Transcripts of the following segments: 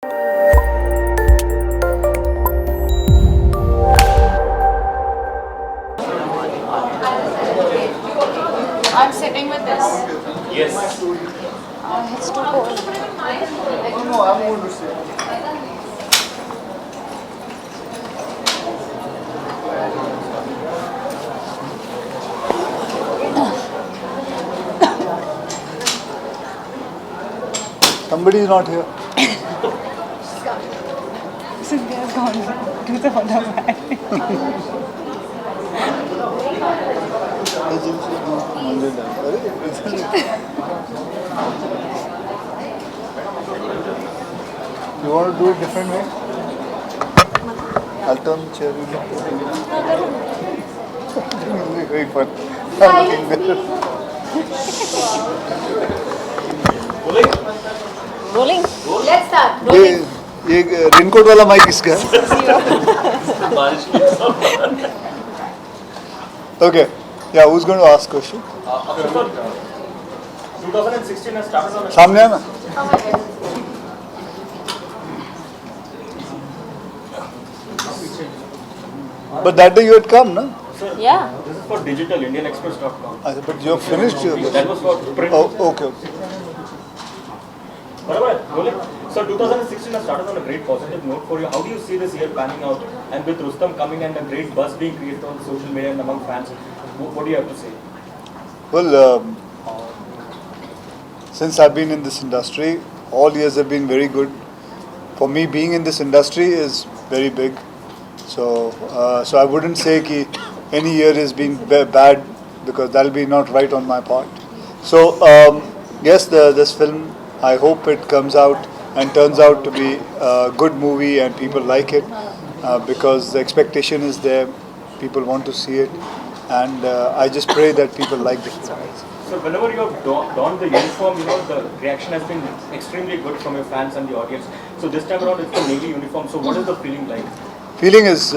I'm sitting with this. Yes. It's too cold. No, I'm going to say. Somebody is not here. Cynthia's gone to the other side. You want to do it different way? I'll turn the chair. Very fun. Rolling. Let's start. ये raincoat वाला mic किसका है? बारिश की Okay. Yeah, who's going to ask question? 2016 has started on a सामने है ना? But that day you had come, no? Yeah. This is for digital, IndianExpress.com. But you're finished. That was for print. Oh, okay. Barabar, rolling. So 2016 has started on a great positive note for you. How do you see this year panning out? And with Rustam coming and a great buzz being created on social media and among fans, what do you have to say? Well, since I've been in this industry, all years have been very good. For me, being in this industry is very big. So I wouldn't say that any year has been bad because that'll be not right on my part. So yes, this film, I hope it comes out and turns out to be a good movie and people like it because the expectation is there. People want to see it, and I just pray that people like the film. So whenever you have donned the uniform, the reaction has been extremely good from your fans and the audience. So this time around it's the Navy uniform. So what is the feeling like? Feeling is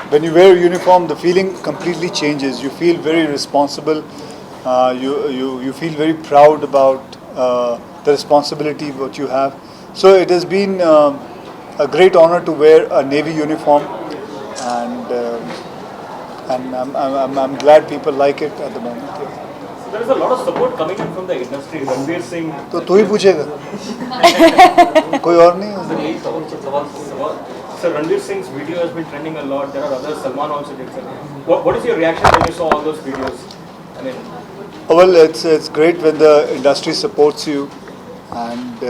when you wear a uniform, the feeling completely changes. You feel very responsible. You feel very proud about the responsibility what you have. So it has been a great honor to wear a Navy uniform, and I'm glad people like it at the moment. So there is a lot of support coming in from the industry. Ranveer Singh. तो तू ही पूछेगा कोई और नहीं है? So Ranveer Singh's video has been trending a lot. There are others. Salman also did so. What is your reaction when you saw all those videos? I mean, Well, it's great when the industry supports you, and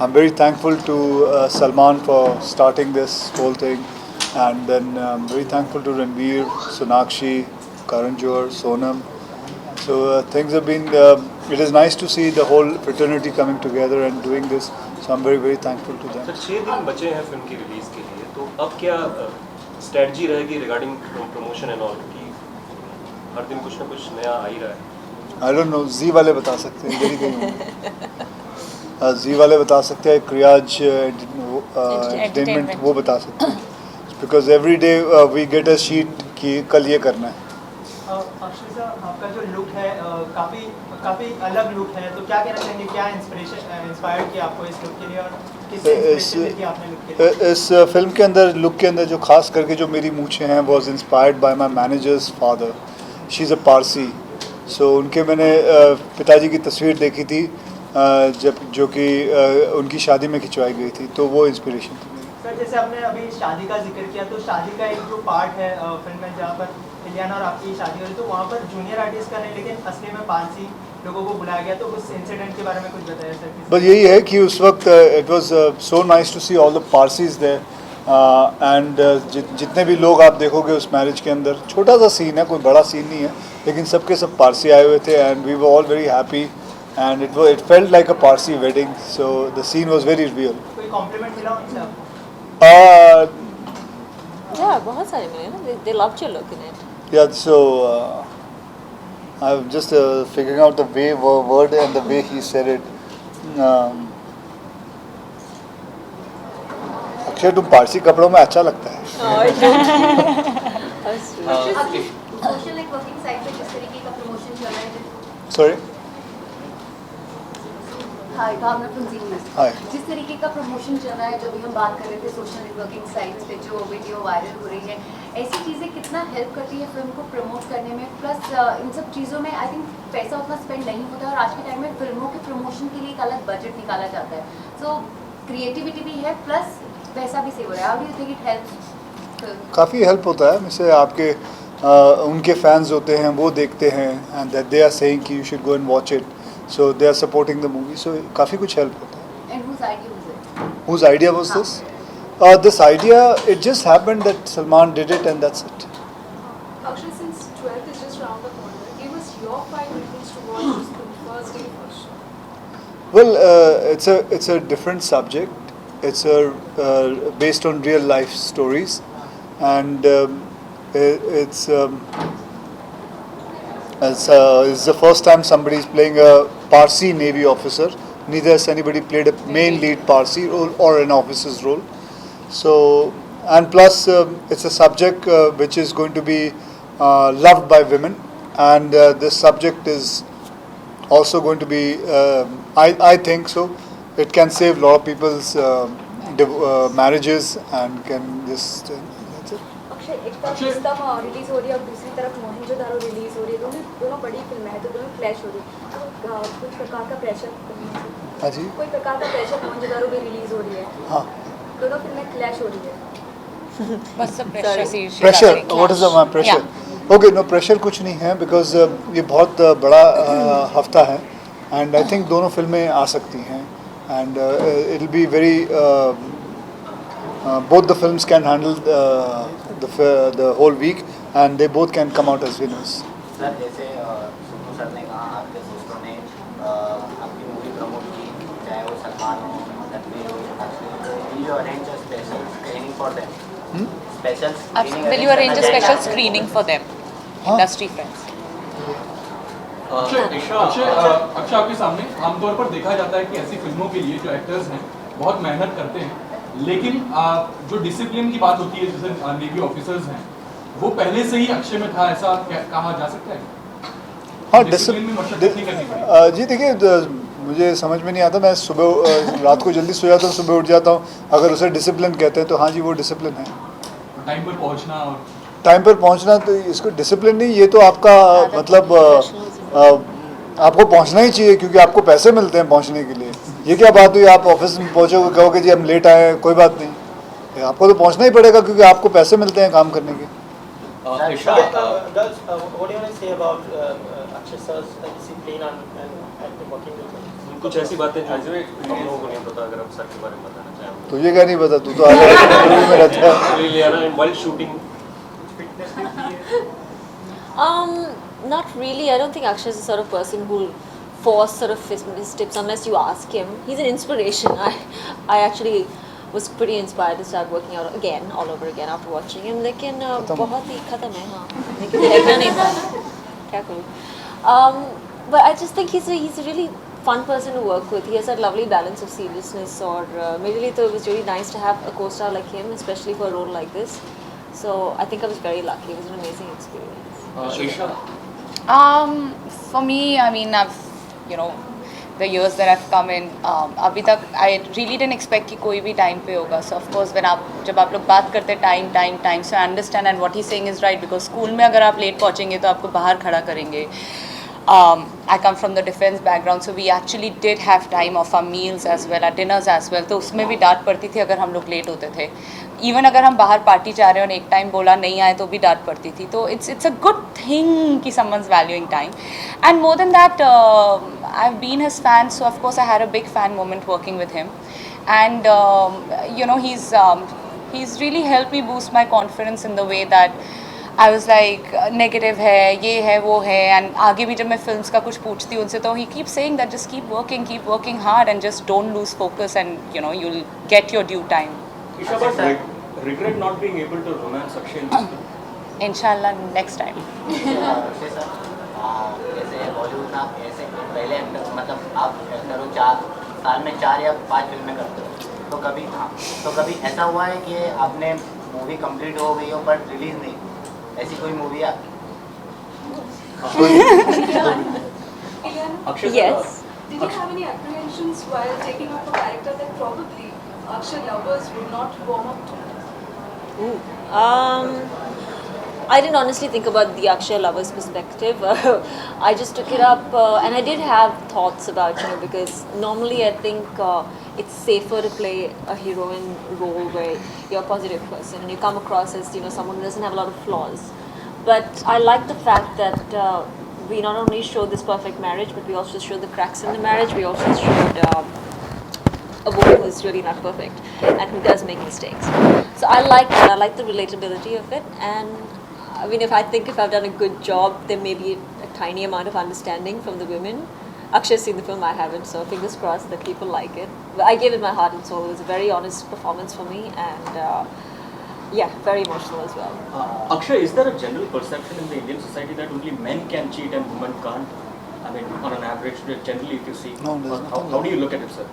I'm very thankful to Salman for starting this whole thing, and then I'm very thankful to Ranveer, Sonakshi, Karan Johar, Sonam. So things have been. It is nice to see the whole fraternity coming together and doing this. So I'm very thankful to them. Sir 6 दिन बचे हैं film की release के लिए, तो अब क्या strategy रहेगी रिगार्डिंग प्रमोशन एंड ऑल की हर दिन कुछ ना कुछ नया आ ही रहा है? I don't know. Z वाले बता सकते हैं. इधर ही कहीं Z वाले बता सकते हैं. क्रियाज एंटरटेनमेंट वो बता सकते हैं. Because every day we get a sheet कि कल ये करना है. अक्षय सर, आपका जो लुक है काफ़ी अलग लुक है, तो क्या कहना चाहेंगे, क्या इंस्पायर्ड किया आपको इस लुक के लिए और किससे इंस्पिरेशन लेके आपने लुक के लिए? इस फिल्म के अंदर लुक के अंदर जो खास करके जो मेरी मूछें हैं was inspired by my manager's father. She is a Parsi. So उनके मैंने पिताजी की तस्वीर देखी थी जब जो कि उनकी शादी में खिंचवाई गई थी, तो वो इंस्पिरेशन थी. सर, जैसे आपने अभी शादी का जिक्र किया, तो शादी का एक जो पार्ट है फिल्म में जहाँ पर इलियाना और आपकी शादी हो रही, तो वहाँ पर जूनियर आर्टिस्ट का नहीं लेकिन असली में पारसी लोगों को बुलाया गया, तो उस इंसिडेंट के बारे में कुछ बताया सर? बस यही है कि उस वक्त it was so nice to see all the Parsis there, and जितने भी लोग आप देखोगे उस मैरिज के अंदर, छोटा सा सीन है, कोई बड़ा सीन नहीं है, लेकिन सबके सब पारसी आए हुए थे, and we were all very happy, and it felt like a Parsi wedding. So the scene was very real. कोई कॉम्प्लीमेंट मिला उनसे आपको? Yeah, बहुत सारे मिले ना. They loved your look in it. Yeah, so I'm just figuring out the word and the way he said it. Akshay, तुम पारसी कपड़ों में अच्छा लगता है. सोशल नेटवर्किंग साइट पे किस तरीके का प्रमोशन चल रहा है? Sorry. Hi Bhavna from Zee News. Hi. जिस तरीके का प्रमोशन चल रहा है, जो भी हम बात कर रहे थे सोशल नेटवर्किंग साइट्स पे जो वीडियो वायरल हो रही है, ऐसी चीज़ें कितना हेल्प करती है फिल्म को प्रमोट करने में? प्लस इन सब चीज़ों में आई थिंक पैसा उतना स्पेंड नहीं होता है और आज के टाइम में फिल्मों के प्रमोशन के लिए एक अलग बजट निकाला जाता है। सो क्रिएटिविटी भी है प्लस पैसा भी सेव हो रहा है। How do you think it helps? काफ़ी हेल्प होता है। जैसे आपके उनके फैंस होते हैं, वो देखते हैं and that they are saying कि you should go and watch it, so they are supporting the movie, so काफ़ी कुछ हेल्प होता है। And whose idea was it? Whose idea was this? This idea, it just happened that Salman did it and that's it. Akshay, since 12th is just around the corner, give us your 5 reasons to watch this film first day first. Well, it's a different subject. It's based on real life stories, and it's the first time somebody is playing a Parsi Navy officer. Neither has anybody played a main lead Parsi role or an officer's role. So, and plus it's a subject which is going to be loved by women, and this subject is also going to be, I think so, it can save a lot of people's marriages and can just, that's it. Akshay, एक तरफ Rustam release हो रही है और दूसरी तरफ Mohenjodaro release हो रही है, दोनों बड़ी फिल्में हैं तो दोनों क्लैश हो रही है। तो कुछ प्रकार का प्रेशर, हाँ जी, कोई प्रकार का प्रेशर, मोहनजोदारो भी रिलीज हो रही है, हाँ, दोनों फिल्में क्लैश हो रही है। What's the pressure? Pressure, what is the pressure? Okay, no pressure कुछ नहीं है, बिकॉज ये बहुत बड़ा हफ्ता है एंड आई थिंक दोनों फिल्में आ सकती हैं and it will be very, both the films can handle the whole week and they both can come out as winners. Sir, जैसे सुन्नू सर ने कहा, आपके दोस्तों ने आपकी मूवी प्रमोट की, चाहे वो सलमान हो, रणबीर हो, will you arrange a special screening for them? Special screening Will you arrange a special screening for them? हाँ. Industry friends. अक्षय, आपके सामने आमतौर पर देखा जाता है कि ऐसी फिल्मों के लिए जो एक्टर्स हैं बहुत मेहनत करते हैं, लेकिन जो डिसिप्लिन की बात होती है, जैसे नेवी ऑफिसर्स हैं, वो पहले से ही अक्षय में था, ऐसा कहा जा सकता है? हाँ, डिसिप्लिन में मशक्कत नहीं करनी पड़ी। जी देखिए, मुझे समझ में नहीं आता, मैं सुबह रात को जल्दी सो जाता हूँ, सुबह उठ जाता हूँ, अगर उसे डिसिप्लिन कहते हैं तो हाँ जी, वो डिसिप्लिन है। टाइम पर पहुंचना और टाइम पर पहुंचना, तो इसको डिसिप्लिन नहीं, ये तो आपका मतलब आपको पहुंचना ही चाहिए क्योंकि आपको पैसे मिलते हैं पहुंचने के लिए। ये क्या बात हुई, आप ऑफिस में पहुंचोगे, कहोगे जी हम लेट आए, कोई बात नहीं, आपको तो पहुंचना ही पड़ेगा क्योंकि आपको पैसे मिलते हैं काम करने के। Girls, what do you want to say about Akshay sir's discipline and working with him? कुछ ऐसी बातें जो हम लोगों को नहीं पता, अगर आप सर के बारे में बताना चाहें। तुझे क्या नहीं पता, तू तो आगे में रहता है। लियाना while shooting, Not really. I don't think Akshay is the sort of person who'll force sort of his tips unless you ask him. He's an inspiration. I actually was pretty inspired to start working out again, all over again after watching him. लेकिन बहुत ही खत्म है, हाँ, लेकिन देखना नहीं था, क्या करूँ? But I just think he's a really fun person to work with. He has that lovely balance of seriousness. और मेरे लिए तो it was really nice to have a co-star like him, especially for a role like this. So I think I was very lucky. It was an amazing experience. For me, I mean, the years that I've come in, अभी तक I really didn't expect कि कोई भी time पे होगा. So of course जब आप लोग बात करते हैं time, so I understand and what he's saying is right because school में अगर आप late पहुँचेंगे तो आपको बाहर खड़ा करेंगे. I come from the defense background, so we actually did have time of our meals as well, our dinners as well. तो उसमें भी डांट पड़ती थी अगर हम लोग लेट होते थे. इवन अगर हम बाहर पार्टी जा रहे हैं और एक टाइम बोला नहीं आए तो भी डांट पड़ती थी. तो it's a good thing कि someone's valuing time. And more than that, I've been his fan, so of course I had a big fan moment working with him. And he's really helped me boost my confidence in the way that I was like negative है, ये है, वो है, and आगे भी जब मैं films का कुछ पूछती हूँ उनसे तो he keeps saying that just keep working hard and just don't lose focus and you'll get your due time. Isha, but regret not being able to romance Akshay in this film? Inshallah next time. Akshay sir, जैसे बॉलीवुड में आप ऐसे पहले actor, मतलब आप actor हो, 4 साल में 4 या 5 फिल्में करते हो, तो कभी ऐसा हुआ है कि आपने मूवी कंप्लीट हो गई हो पर रिलीज नहीं, ऐसी कोई मूवी है? Akshay, Yes. Did you have any apprehensions while taking up a character that probably Akshay lovers would not warm up to? I didn't honestly think about the Akshay lover's perspective. I just took it up, and I did have thoughts about, because normally I think it's safer to play a heroine role where you're a positive person and you come across as, someone who doesn't have a lot of flaws. But I like the fact that we not only showed this perfect marriage, but we also showed the cracks in the marriage. We also showed a woman who's really not perfect and who does make mistakes. So I like that. I like the relatability of it. And I mean, if I've done a good job, there may be a tiny amount of understanding from the women. Akshay's seen the film, I haven't, so fingers crossed that people like it. But I gave it my heart and soul. It was a very honest performance for me, and very emotional as well. Akshay, is there a general perception in the Indian society that only men can cheat and women can't? I mean, on an average, generally, if you see, No, there's how do you look at it, sir?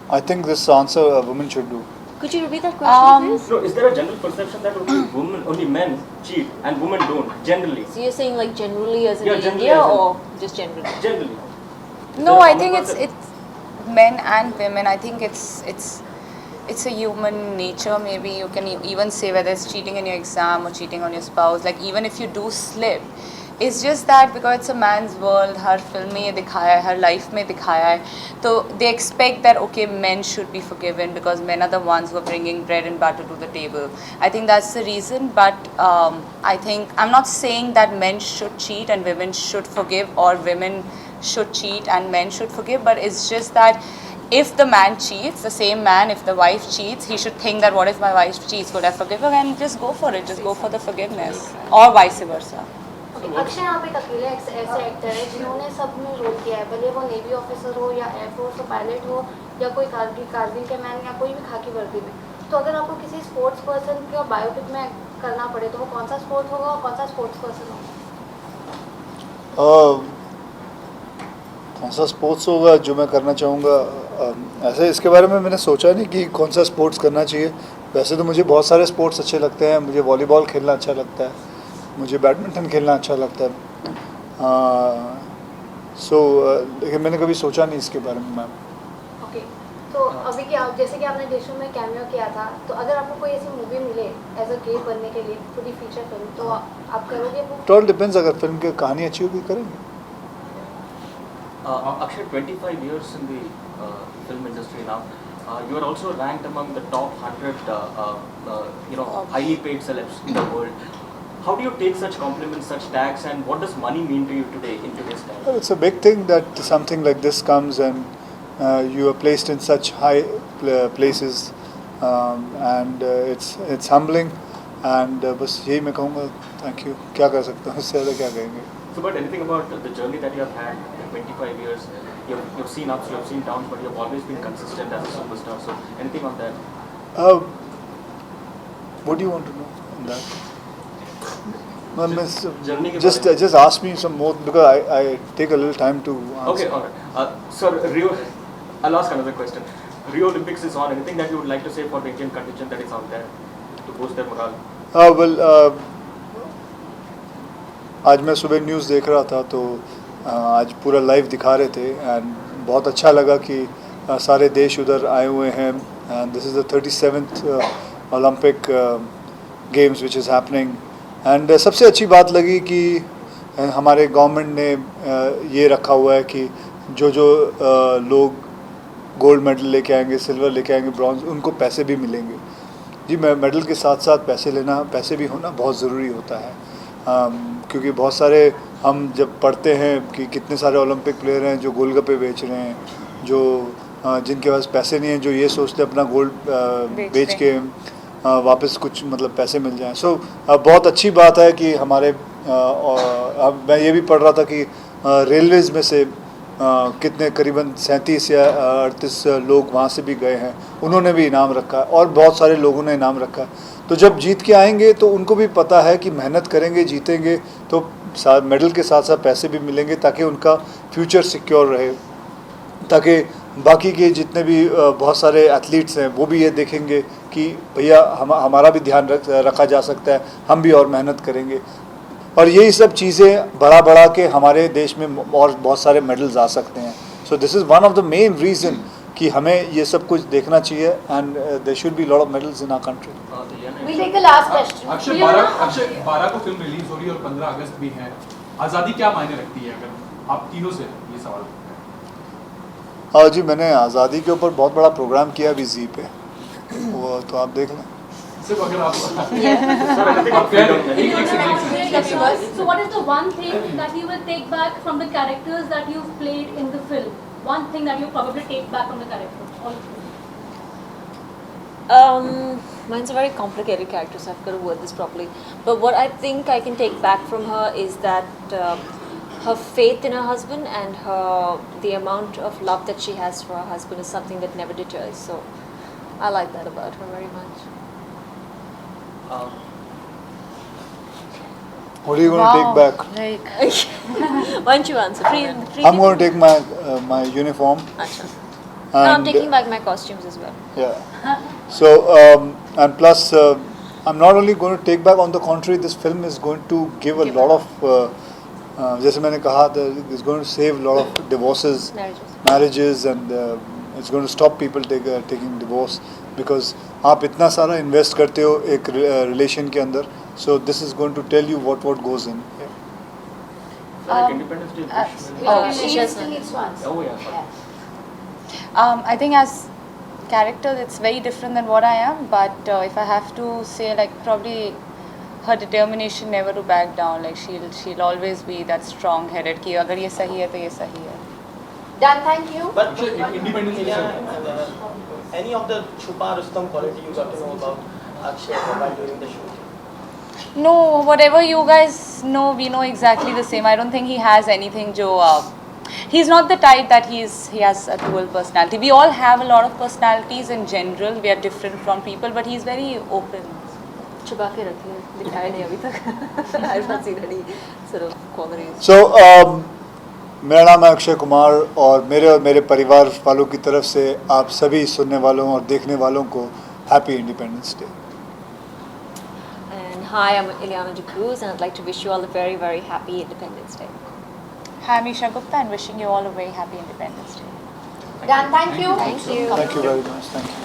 I think this answer a woman should do. Could you repeat that question, please? No, is there a general perception that only men cheat and women don't, generally? So you're saying like generally as in Yeah, generally India, as in- or just generally? Generally. Is No, there a I common think concept? it's men and women. I think it's a human nature. Maybe you can even say whether it's cheating in your exam or cheating on your spouse. Like even if you do slip, it's just that because it's a man's world, her film में ये दिखाया है, हर life में दिखाया है, तो they expect that okay, men should be forgiven because men are the ones who are bringing bread and butter to the table. I think that's the reason. But I think I'm not saying that men should cheat and women should forgive, or women should cheat and men should forgive. But it's just that if the man cheats, the same man, if the wife cheats, he should think that what if my wife cheats, would I forgive her? And just go for it, just go for the forgiveness, or vice versa. Akshay आप एक अकेले ऐसे actor है जिन्होंने सब में role किया है, भले वो नेवी ऑफिसर हो या एयरफोर्स हो, पायलट हो या कोई कारगिल के मैन या कोई भी खाकी वर्दी में. तो अगर आपको किसी स्पोर्ट्स पर्सन के बायोपिक में करना पड़े तो वो कौन सा स्पोर्ट होगा और कौन सा स्पोर्ट्स पर्सन होगा? कौन सा स्पोर्ट्स होगा जो मैं करना चाहूँगा, ऐसे इसके बारे में मैंने सोचा नहीं कि कौन सा स्पोर्ट्स करना चाहिए. वैसे तो मुझे बहुत सारे स्पोर्ट्स अच्छे लगते हैं. मुझे वॉलीबॉल खेलना अच्छा लगता है, मुझे बैडमिंटन खेलना अच्छा लगता है. लेकिन मैंने कभी सोचा नहीं इसके बारे में, मैम. ओके, तो अभी क्या जैसे कि आपने देशों में कैमियो किया था, तो अगर आपको कोई ऐसी मूवी मिले एज अ गेम बनने के लिए, पूरी फीचर फिल्म, तो आप करोगे वो? It all depends. अगर फिल्म की कहानी अच्छी होगी करेंगे. Akshay, 25 years in the film industry now. You are also ranked among the top 100, highly paid celebs in the world. How do you take such compliments, such tags, and what does money mean to you today in today's time? Well, it's a big thing that something like this comes and you are placed in such high places, and it's humbling. And बस यही मैं कहूँगा. Thank you. क्या कर सकता हूँ इससे ज़्यादा क्या कहेंगे? So, but anything about the journey that you have had in 25 years? You've seen ups, you have seen downs, but you've always been consistent as a superstar. So, anything on that? What do you want to know on that? No, miss, Journey के just बारे में. just ask me some more because I take a little time to answer. Okay, all right. So, Rio, I'll ask another question. Rio Olympics is on. Anything that you would like to say for the Indian contingent that is out there to boost their morale? आज मैं सुबह news देख रहा था तो आज पूरा live दिखा रहे थे एंड बहुत अच्छा लगा कि सारे देश उधर आए हुए हैं. And this is the 37th Olympic games which is happening. And सबसे अच्छी बात लगी कि हमारे गवर्नमेंट ने ये रखा हुआ है कि जो लोग गोल्ड मेडल लेके आएंगे, सिल्वर लेके आएंगे, ब्रॉन्ज, उनको पैसे भी मिलेंगे. जी, मेडल के साथ साथ पैसे भी होना बहुत ज़रूरी होता है. क्योंकि बहुत सारे हम जब पढ़ते हैं कि कितने सारे ओलंपिक प्लेयर हैं जो गोलगप्पे बेच रहे हैं, जो जिनके पास पैसे नहीं हैं, जो ये सोचते हैं अपना गोल्ड बेच के वापस कुछ मतलब पैसे मिल जाएं. सो बहुत अच्छी बात है कि हमारे अब मैं ये भी पढ़ रहा था कि रेलवेज़ में से कितने करीबन 37 या 38 लोग वहाँ से भी गए हैं, उन्होंने भी इनाम रखा है और बहुत सारे लोगों ने इनाम रखा है. तो जब जीत के आएंगे तो उनको भी पता है कि मेहनत करेंगे, जीतेंगे तो मेडल के साथ साथ पैसे भी मिलेंगे ताकि उनका फ्यूचर सिक्योर रहे, ताकि बाकी के जितने भी बहुत सारे एथलीट्स हैं वो भी ये देखेंगे कि भैया हमारा भी ध्यान रखा जा सकता है, हम भी और मेहनत करेंगे. और यही सब चीज़ें बढ़ा के हमारे देश में और बहुत सारे मेडल्स आ सकते हैं. So this is one of the main reason कि हमें ये सब कुछ देखना चाहिए and there should be a lot of medals in our country. We'll take the last question. Akshay 12 को फिल्म रिलीज हो रही है और 15 अगस्त भी है। आज़ादी क्या मायने रखती है अगर आप तीनों से ये सवाल? जी मैंने आज़ादी के ऊपर बहुत बड़ा प्रोग्राम किया अभी जी पे, वो तो आप देख लें. सिर्फ अगर आप So what is the one thing that you will take back from the characters that you've played in the film? One thing that you probably take back from the character. Mine's a very complicated character, so I've got to word this properly. But what I think I can take back from her is that her faith in her husband and the amount of love that she has for her husband is something that never deters. So I like that about her very much. What are you going to take back? Like, Why don't you answer? I'm going to take my uniform. Achha. No, I'm And, taking back my costumes as well. Yeah. So and plus I'm not only going to take back, on the contrary, this film is going to give a lot of जैसे मैंने कहा था, it's going to save a lot of divorces, marriages, and it's going to stop people taking divorce, because आप इतना सारा invest करते हो एक relation के अंदर, so this is going to tell you what goes in. Independence Day. She still needs to answer. Oh yeah. Sorry. I think as character it's very different than what I am, but if I have to say, like, probably her determination never to back down, like she'll always be that strong headed कि अगर ये सही है तो ये सही है. Done, thank you. But Independence Day. any of the Chupa Rustam quality you got to know about Akshay while doing the shoot? No, whatever you guys know, we know exactly the same. I don't think he has anything जो he's not the type that he has a dual personality. We all have a lot of personalities in general. We are different from people, but he's very open. छुपा के रखी है, दिखाया नहीं अभी तक. I've not seen any sort of qualities. So मेरा नाम है अक्षय कुमार, और मेरे परिवार वालों की तरफ से आप सभी सुनने वालों और देखने वालों को happy independence day. And hi, I'm Ileana De Cruz, and I'd like to wish you all a very, very happy Independence Day. Hi, I'm Isha Gupta, and wishing you all a very happy Independence Day. Done, thank you. Thank you. Thank you very much. Thank you.